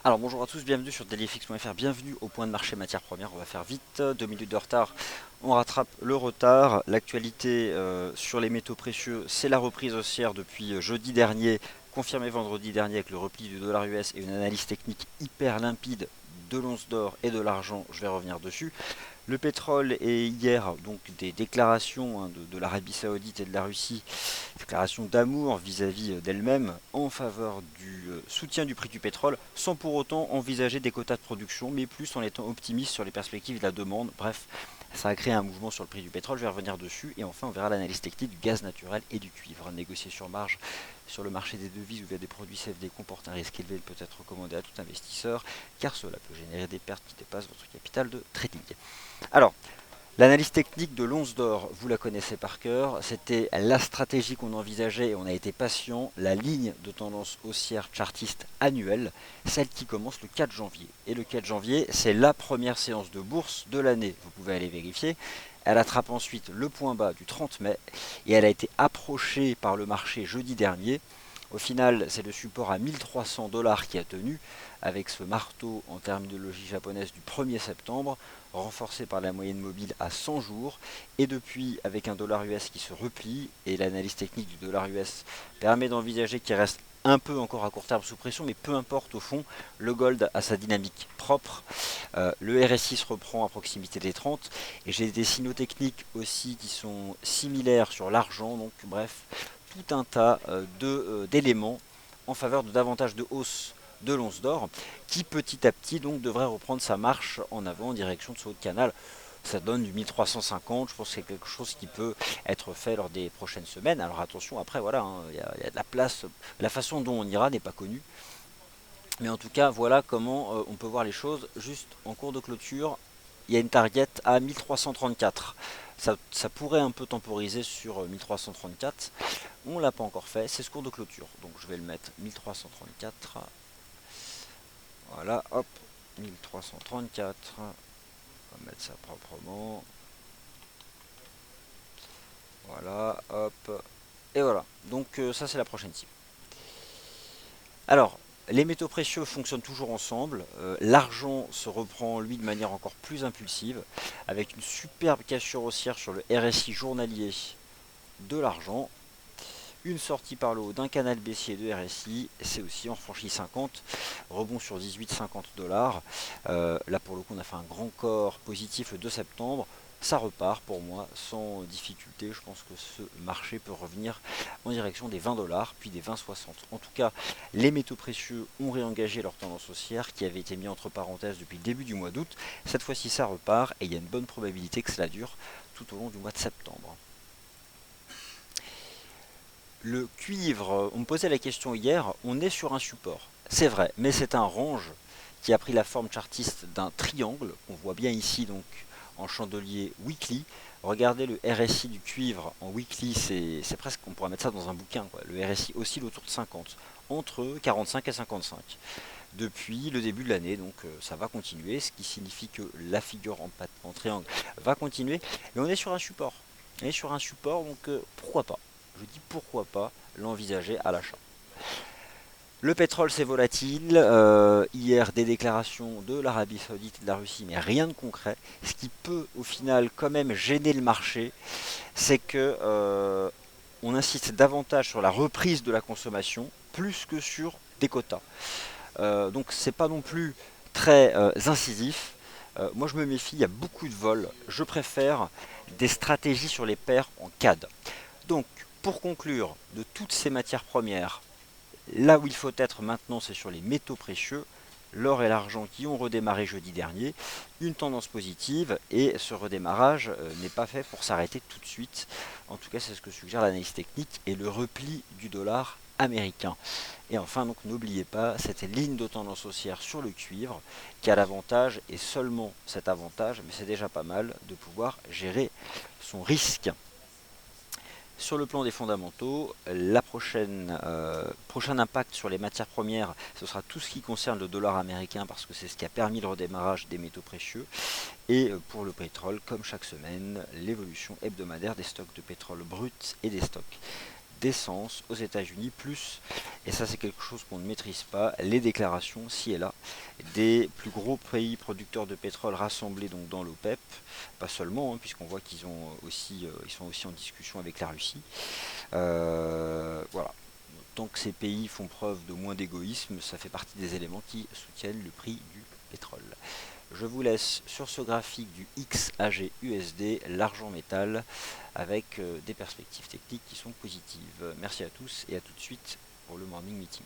Alors bonjour à tous, bienvenue sur dailyfx.fr, bienvenue au point de marché matières premières. On va faire vite, 2 minutes de retard, on rattrape le retard. L'actualité sur les métaux précieux, c'est la reprise haussière depuis jeudi dernier, confirmée vendredi dernier avec le repli du dollar US et une analyse technique hyper limpide de l'once d'or et de l'argent, je vais revenir dessus. Le pétrole et hier, donc des déclarations de l'Arabie Saoudite et de la Russie, déclarations d'amour vis-à-vis d'elles-mêmes en faveur du soutien du prix du pétrole, sans pour autant envisager des quotas de production, mais plus en étant optimiste sur les perspectives de la demande. Bref, ça a créé un mouvement sur le prix du pétrole, je vais revenir dessus, et enfin on verra l'analyse technique du gaz naturel et du cuivre. Négocier sur marge sur le marché des devises ou via des produits CFD comporte un risque élevé et peut être recommandé à tout investisseur, car cela peut générer des pertes qui dépassent votre capital de trading. Alors, l'analyse technique de l'once d'or, vous la connaissez par cœur, c'était la stratégie qu'on envisageait et on a été patient, la ligne de tendance haussière chartiste annuelle, celle qui commence le 4 janvier. Et le 4 janvier, c'est la première séance de bourse de l'année, vous pouvez aller vérifier. Elle attrape ensuite le point bas du 30 mai et elle a été approchée par le marché jeudi dernier. Au final, c'est le support à 1300 dollars qui a tenu, avec ce marteau en terminologie japonaise du 1er septembre, renforcé par la moyenne mobile à 100 jours, et depuis avec un dollar US qui se replie, et l'analyse technique du dollar US permet d'envisager qu'il reste un peu encore à court terme sous pression, mais peu importe au fond, le gold a sa dynamique propre, le RSI se reprend à proximité des 30, et j'ai des signaux techniques aussi qui sont similaires sur l'argent, donc bref, tout un tas d'éléments en faveur de davantage de hausse de l'once d'or, qui petit à petit donc devrait reprendre sa marche en avant en direction de ce haut de canal. Ça donne du 1350, je pense que c'est quelque chose qui peut être fait lors des prochaines semaines. Alors attention, après voilà, y a de la place, la façon dont on ira n'est pas connue. Mais en tout cas, voilà comment on peut voir les choses. Juste en cours de clôture, il y a une target à 1334. Ça pourrait un peu temporiser sur 1334. On l'a pas encore fait, c'est ce cours de clôture. Donc je vais le mettre 1334. Voilà, hop, 1334. On va mettre ça proprement. Voilà, hop. Et voilà. Donc ça c'est la prochaine cible. Alors, les métaux précieux fonctionnent toujours ensemble. L'argent se reprend lui de manière encore plus impulsive, avec une superbe cassure haussière sur le RSI journalier de l'argent. Une sortie par le haut d'un canal baissier de RSI, c'est aussi en franchit 50, rebond sur 18,50 dollars. Là pour le coup on a fait un grand corps positif le 2 septembre, ça repart pour moi sans difficulté. Je pense que ce marché peut revenir en direction des 20 dollars puis des 20,60. En tout cas, les métaux précieux ont réengagé leur tendance haussière qui avait été mis entre parenthèses depuis le début du mois d'août. Cette fois-ci ça repart et il y a une bonne probabilité que cela dure tout au long du mois de septembre. Le cuivre, on me posait la question hier, on est sur un support. C'est vrai, mais c'est un range qui a pris la forme chartiste d'un triangle, qu'on voit bien ici donc en chandelier weekly. Regardez le RSI du cuivre en weekly, c'est presque, on pourrait mettre ça dans un bouquin, quoi. Le RSI oscille autour de 50, entre 45 et 55. Depuis le début de l'année, donc ça va continuer, ce qui signifie que la figure en triangle va continuer, mais on est sur un support. On est sur un support, donc pourquoi pas? Je dis pourquoi pas l'envisager à l'achat. Le pétrole c'est volatile, hier des déclarations de l'Arabie Saoudite et de la Russie, mais rien de concret. Ce qui peut au final quand même gêner le marché, c'est que on insiste davantage sur la reprise de la consommation plus que sur des quotas. Donc c'est pas non plus très incisif. Moi je me méfie, il y a beaucoup de vols. Je préfère des stratégies sur les paires en CAD. Donc, pour conclure, de toutes ces matières premières, là où il faut être maintenant, c'est sur les métaux précieux, l'or et l'argent qui ont redémarré jeudi dernier, une tendance positive, et ce redémarrage n'est pas fait pour s'arrêter tout de suite. En tout cas, c'est ce que suggère l'analyse technique et le repli du dollar américain. Et enfin, donc n'oubliez pas cette ligne de tendance haussière sur le cuivre qui a l'avantage, et seulement cet avantage, mais c'est déjà pas mal, de pouvoir gérer son risque. Sur le plan des fondamentaux, prochain impact sur les matières premières, ce sera tout ce qui concerne le dollar américain parce que c'est ce qui a permis le redémarrage des métaux précieux. Et pour le pétrole, comme chaque semaine, l'évolution hebdomadaire des stocks de pétrole brut et des stocks d'essence aux États-Unis, plus Et ça, c'est quelque chose qu'on ne maîtrise pas, les déclarations, ci et là, des plus gros pays producteurs de pétrole rassemblés donc dans l'OPEP, pas seulement, hein, puisqu'on voit qu'ils ils sont aussi en discussion avec la Russie. Voilà. Tant que ces pays font preuve de moins d'égoïsme, ça fait partie des éléments qui soutiennent le prix du pétrole. Je vous laisse sur ce graphique du XAG USD, l'argent métal, avec des perspectives techniques qui sont positives. Merci à tous et à tout de suite pour le morning meeting.